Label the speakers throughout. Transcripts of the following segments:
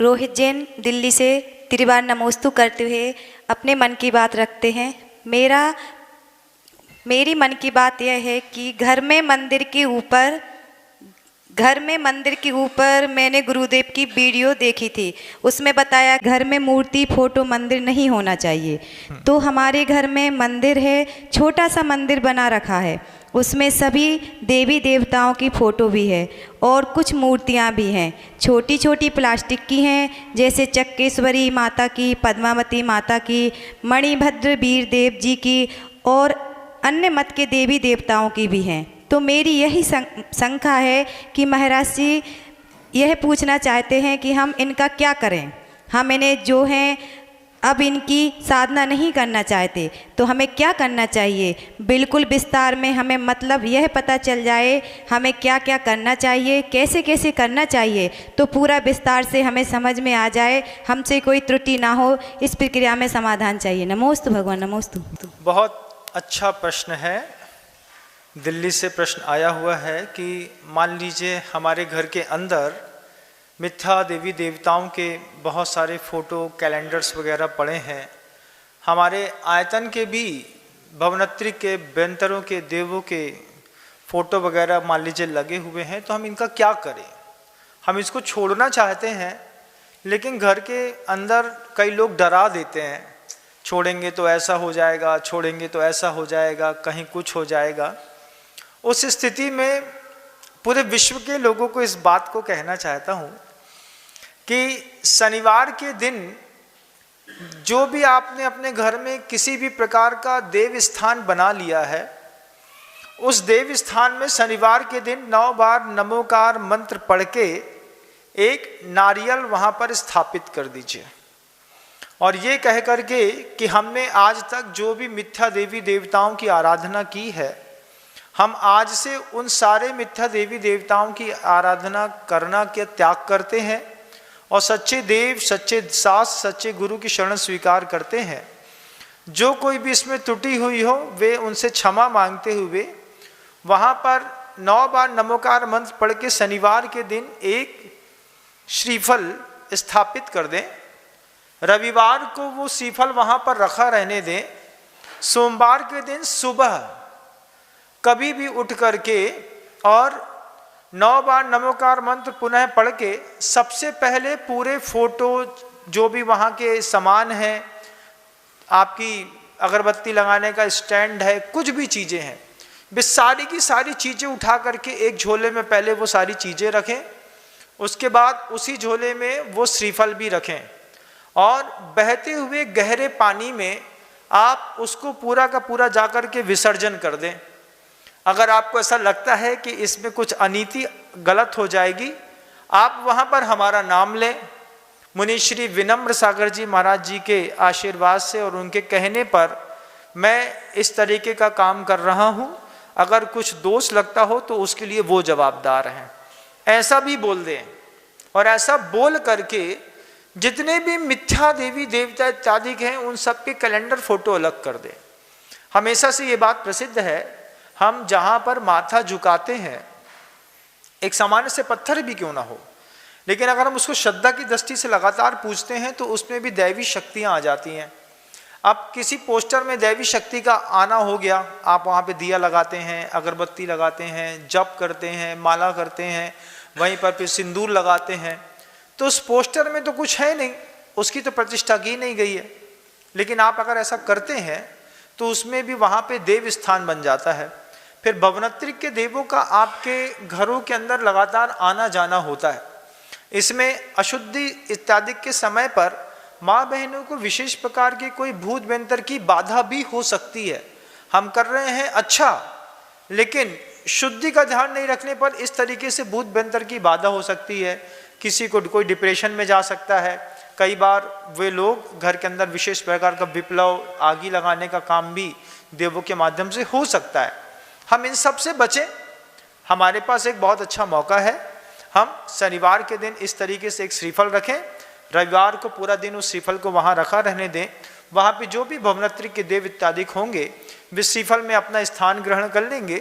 Speaker 1: रोहित जैन दिल्ली से त्रिवार नमोस्तु करते हुए अपने मन की बात रखते हैं। मेरी मन की बात यह है कि घर में मंदिर के ऊपर मैंने गुरुदेव की वीडियो देखी थी। उसमें बताया घर में मूर्ति फोटो मंदिर नहीं होना चाहिए। तो हमारे घर में मंदिर है, छोटा सा मंदिर बना रखा है, उसमें सभी देवी देवताओं की फ़ोटो भी है और कुछ मूर्तियाँ भी हैं, छोटी छोटी प्लास्टिक की हैं, जैसे चक्केश्वरी माता की, पद्मावती माता की, मणिभद्र वीर देव जी की और अन्य मत के देवी देवताओं की भी हैं। तो मेरी यही शंका है कि महाराज जी यह पूछना चाहते हैं कि हम इनका क्या करें। हम इन्हें जो हैं अब इनकी साधना नहीं करना चाहते, तो हमें क्या करना चाहिए? बिल्कुल विस्तार में हमें मतलब यह पता चल जाए हमें क्या क्या करना चाहिए, कैसे कैसे करना चाहिए, तो पूरा विस्तार से हमें समझ में आ जाए, हमसे कोई त्रुटि ना हो, इस प्रक्रिया में समाधान चाहिए। नमोस्तु भगवान, नमोस्तु।
Speaker 2: बहुत अच्छा प्रश्न है। दिल्ली से प्रश्न आया हुआ है कि मान लीजिए हमारे घर के अंदर मिथ्या देवी देवताओं के बहुत सारे फ़ोटो कैलेंडर्स वगैरह पड़े हैं, हमारे आयतन के भी भवनत्री के बेंतरों के देवों के फ़ोटो वगैरह मान लीजिए लगे हुए हैं, तो हम इनका क्या करें? हम इसको छोड़ना चाहते हैं, लेकिन घर के अंदर कई लोग डरा देते हैं, छोड़ेंगे तो ऐसा हो जाएगा, छोड़ेंगे तो ऐसा हो जाएगा, कहीं कुछ हो जाएगा। उस स्थिति में पूरे विश्व के लोगों को इस बात को कहना चाहता हूँ कि शनिवार के दिन जो भी आपने अपने घर में किसी भी प्रकार का देव स्थान बना लिया है, उस देव स्थान में शनिवार के दिन 9 बार नमोकार मंत्र पढ़ के एक नारियल वहाँ पर स्थापित कर दीजिए और ये कह करके कि हमने आज तक जो भी मिथ्या देवी देवताओं की आराधना की है, हम आज से उन सारे मिथ्या देवी देवताओं की आराधना करना के त्याग करते हैं और सच्चे देव, सच्चे सास, सच्चे गुरु की शरण स्वीकार करते हैं। जो कोई भी इसमें त्रुटि हुई हो वे उनसे क्षमा मांगते हुए वहाँ पर 9 बार नमोकार मंत्र पढ़ के शनिवार के दिन एक श्रीफल स्थापित कर दें। रविवार को वो श्रीफल वहाँ पर रखा रहने दें। सोमवार के दिन सुबह कभी भी उठ करके और 9 बार नमोकार मंत्र पुनः पढ़ के सबसे पहले पूरे फोटो जो भी वहाँ के सामान हैं, आपकी अगरबत्ती लगाने का स्टैंड है, कुछ भी चीज़ें हैं, वे सारी की सारी चीज़ें उठा करके एक झोले में पहले वो सारी चीज़ें रखें। उसके बाद उसी झोले में वो श्रीफल भी रखें और बहते हुए गहरे पानी में आप उसको पूरा का पूरा जाकर के विसर्जन कर दें। अगर आपको ऐसा लगता है कि इसमें कुछ अनीति गलत हो जाएगी, आप वहाँ पर हमारा नाम लें। मुनि श्री विनम्र सागर जी महाराज जी के आशीर्वाद से और उनके कहने पर मैं इस तरीके का काम कर रहा हूँ। अगर कुछ दोष लगता हो तो उसके लिए वो जवाबदार हैं, ऐसा भी बोल दें। और ऐसा बोल करके जितने भी मिथ्या देवी देवता इत्यादि हैं उन सब के कैलेंडर फोटो अलग कर दें। हमेशा से ये बात प्रसिद्ध है, हम जहाँ पर माथा झुकाते हैं, एक सामान्य से पत्थर भी क्यों ना हो, लेकिन अगर हम उसको श्रद्धा की दृष्टि से लगातार पूजते हैं तो उसमें भी दैवी शक्तियाँ आ जाती हैं। अब किसी पोस्टर में दैवी शक्ति का आना हो गया, आप वहाँ पे दिया लगाते हैं, अगरबत्ती लगाते हैं, जप करते हैं, माला करते हैं, वहीं पर फिर सिंदूर लगाते हैं, तो उस पोस्टर में तो कुछ है नहीं, उसकी तो प्रतिष्ठा की नहीं गई है। लेकिन आप अगर ऐसा करते हैं तो उसमें भी वहाँ पे देव स्थान बन जाता है। फिर भवनत्री के देवों का आपके घरों के अंदर लगातार आना जाना होता है। इसमें अशुद्धि इत्यादि के समय पर माँ बहनों को विशेष प्रकार के कोई भूत व्यंतर की बाधा भी हो सकती है। हम कर रहे हैं अच्छा, लेकिन शुद्धि का ध्यान नहीं रखने पर इस तरीके से भूत व्यंतर की बाधा हो सकती है। किसी को कोई डिप्रेशन में जा सकता है। कई बार वे लोग घर के अंदर विशेष प्रकार का विप्लव, आगी लगाने का काम भी देवों के माध्यम से हो सकता है। हम इन सब से बचें। हमारे पास एक बहुत अच्छा मौका है, हम शनिवार के दिन इस तरीके से एक श्रीफल रखें, रविवार को पूरा दिन उस श्रीफल को वहाँ रखा रहने दें। वहाँ पे जो भी भवनत्री के देव इत्यादि होंगे वे श्रीफल में अपना स्थान ग्रहण कर लेंगे।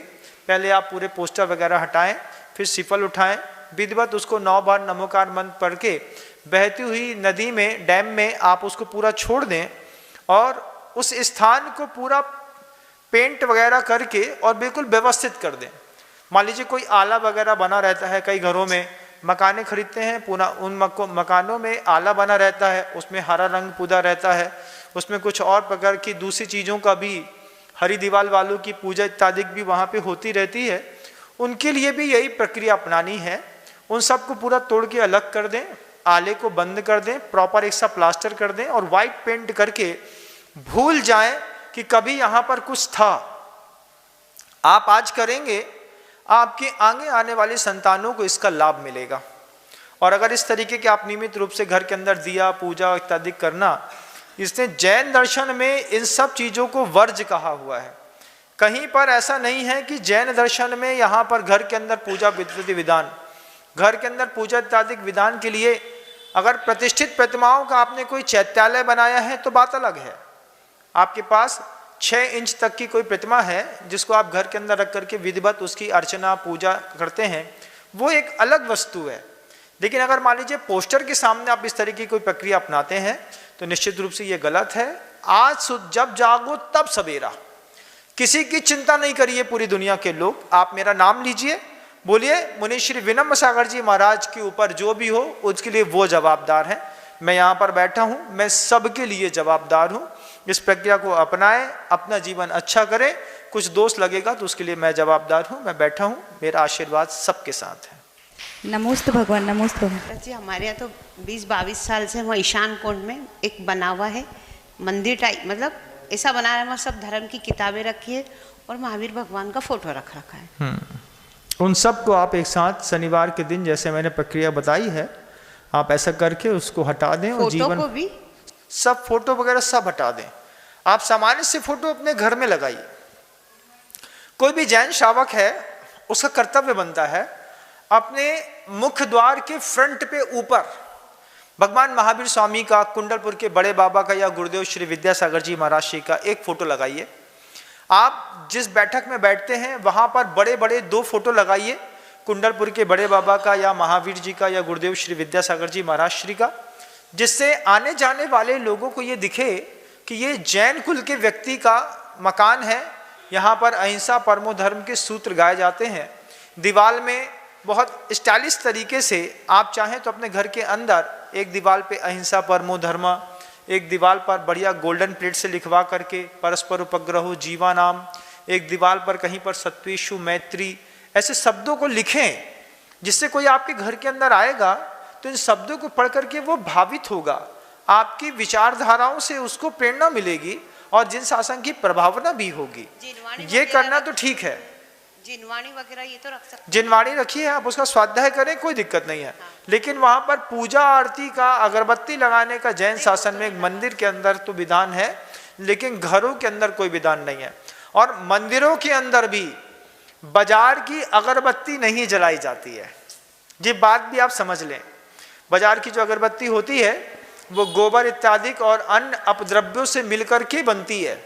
Speaker 2: पहले आप पूरे पोस्टर वगैरह हटाएं, फिर श्रीफल उठाएं, विधिवत उसको 9 बार नमोकार मंत्र पढ़ के बहती हुई नदी में, डैम में आप उसको पूरा छोड़ दें और उस स्थान को पूरा पेंट वगैरह करके और बिल्कुल व्यवस्थित कर दें। मान लीजिए कोई आला वगैरह बना रहता है, कई घरों में मकाने खरीदते हैं, पूरा उन मकानों में आला बना रहता है, उसमें हरा रंग पूजा रहता है, उसमें कुछ और प्रकार की दूसरी चीज़ों का भी, हरी दीवार वालों की पूजा इत्यादि भी वहाँ पे होती रहती है। उनके लिए भी यही प्रक्रिया अपनानी है। उन सब को पूरा तोड़ के अलग कर दें, आले को बंद कर दें, प्रॉपर एक सा प्लास्टर कर दें और वाइट पेंट करके भूल जाएं कि कभी यहाँ पर कुछ था। आप आज करेंगे, आपके आगे आने वाली संतानों को इसका लाभ मिलेगा। और अगर इस तरीके के आप नियमित रूप से घर के अंदर दिया पूजा इत्यादि करना, इसने जैन दर्शन में इन सब चीज़ों को वर्ज कहा हुआ है। कहीं पर ऐसा नहीं है कि जैन दर्शन में यहाँ पर घर के अंदर पूजा विधि विधान, घर के अंदर पूजा इत्यादि विधान के लिए अगर प्रतिष्ठित प्रतिमाओं का आपने कोई चैत्यालय बनाया है तो बात अलग है। आपके पास 6 इंच तक की कोई प्रतिमा है जिसको आप घर के अंदर रख करके विधिवत उसकी अर्चना पूजा करते हैं, वो एक अलग वस्तु है। लेकिन अगर मान लीजिए पोस्टर के सामने आप इस तरीके की कोई प्रक्रिया अपनाते हैं तो निश्चित रूप से ये गलत है। आज जब जागो तब सवेरा, किसी की चिंता नहीं करिए पूरी दुनिया के लोग। आप मेरा नाम लीजिए, बोलिए मुनि श्री विनम्र सागर जी महाराज के ऊपर जो भी हो उसके लिए वो जवाबदार है। मैं यहाँ पर बैठा हूँ, मैं सबके लिए जवाबदार हूँ। इस प्रक्रिया को अपनाएं, अपना जीवन अच्छा करें। कुछ दोष लगेगा तो उसके लिए मैं जवाबदार हूँ। मैं बैठा हूँ, मेरा आशीर्वाद सबके साथ है।
Speaker 1: नमोस्तु भगवान, नमोस्तु भगवान।
Speaker 3: जी हमारे यहाँ तो 20-22 साल से वहाँ ईशान कोण में एक बना हुआ है मंदिर टाइप, मतलब ऐसा बना है, वहाँ सब धर्म की किताबें रखी है और महावीर भगवान का फोटो रखा है।
Speaker 2: उन सब को आप एक साथ शनिवार के दिन, जैसे मैंने प्रक्रिया बताई है, आप ऐसा करके उसको हटा दें और जीवन
Speaker 3: को भी
Speaker 2: सब फोटो वगैरह सब हटा दें। आप सामान्य से फोटो अपने घर में लगाइए। कोई भी जैन श्रावक है, उसका कर्तव्य बनता है अपने मुख्य द्वार के फ्रंट पे ऊपर भगवान महावीर स्वामी का, कुंडलपुर के बड़े बाबा का या गुरुदेव श्री विद्यासागर जी महाराज श्री का एक फोटो लगाइए। आप जिस बैठक में बैठते हैं वहां पर बड़े बड़े 2 फोटो लगाइए, कुंडलपुर के बड़े बाबा का या महावीर जी का या गुरुदेव श्री विद्यासागर जी महाराज श्री का, जिससे आने जाने वाले लोगों को ये दिखे कि ये जैन कुल के व्यक्ति का मकान है। यहाँ पर अहिंसा परमो धर्म के सूत्र गाए जाते हैं। दीवार में बहुत स्टाइलिश तरीके से आप चाहें तो अपने घर के अंदर एक दीवार पे अहिंसा परमो धर्म, एक दीवार पर बढ़िया गोल्डन प्लेट से लिखवा करके परस्पर उपग्रहो जीवा नाम, एक दीवार पर कहीं पर सत्वेषु मैत्री, ऐसे शब्दों को लिखें जिससे कोई आपके घर के अंदर आएगा तो इन शब्दों को पढ़ करके वो भावित होगा, आपकी विचारधाराओं से उसको प्रेरणा मिलेगी और जिन शासन की प्रभावना भी होगी। ये करना तो ठीक है,
Speaker 3: जिनवाणी वगैरह ये तो रख सकते हैं।
Speaker 2: जिनवाणी रखिए, आप उसका स्वाध्याय करें, कोई दिक्कत नहीं है। लेकिन वहां पर पूजा आरती का, अगरबत्ती लगाने का जैन शासन में एक मंदिर के अंदर तो विधान है, लेकिन घरों के अंदर कोई विधान नहीं है। और मंदिरों के अंदर भी बाजार की अगरबत्ती नहीं जलाई जाती है। ये बात भी आप समझ लें। बाजार की जो अगरबत्ती होती है वो गोबर इत्यादि और अन्य अपद्रव्यों से मिलकर के बनती है।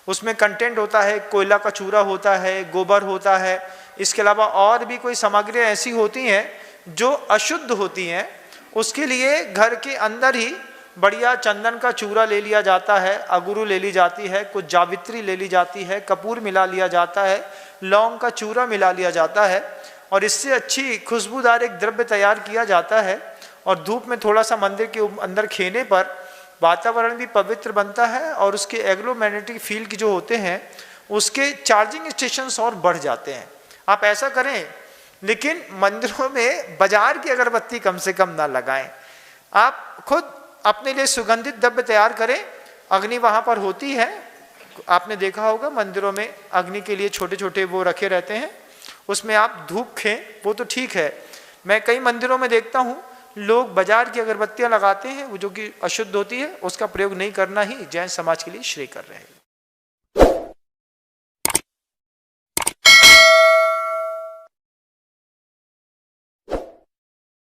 Speaker 2: उसमें कंटेंट होता है, कोयला का चूरा होता है, गोबर होता है, इसके अलावा और भी कोई सामग्रियाँ ऐसी होती हैं जो अशुद्ध होती हैं। उसके लिए घर के अंदर ही बढ़िया चंदन का चूरा ले लिया जाता है, अगुरु ले ली जाती है, कुछ जावित्री ले ली जाती है, कपूर मिला लिया जाता है, लौंग का चूरा मिला लिया जाता है और इससे अच्छी खुशबूदार एक द्रव्य तैयार किया जाता है। और धूप में थोड़ा सा मंदिर के अंदर खेने पर वातावरण भी पवित्र बनता है और उसके एग्लोमैग्नेटिक फील्ड जो होते हैं उसके चार्जिंग स्टेशंस और बढ़ जाते हैं। आप ऐसा करें, लेकिन मंदिरों में बाजार की अगरबत्ती कम से कम ना लगाएं। आप खुद अपने लिए सुगंधित द्रव्य तैयार करें। अग्नि वहाँ पर होती है, आपने देखा होगा मंदिरों में अग्नि के लिए छोटे छोटे वो रखे रहते हैं, उसमें आप धूप खें, वो तो ठीक है। मैं कई मंदिरों में देखता हूँ लोग बाजार की अगरबत्तियां लगाते हैं, वो जो कि अशुद्ध होती है, उसका प्रयोग नहीं करना ही जैन समाज के लिए श्रेय कर रहे हैं।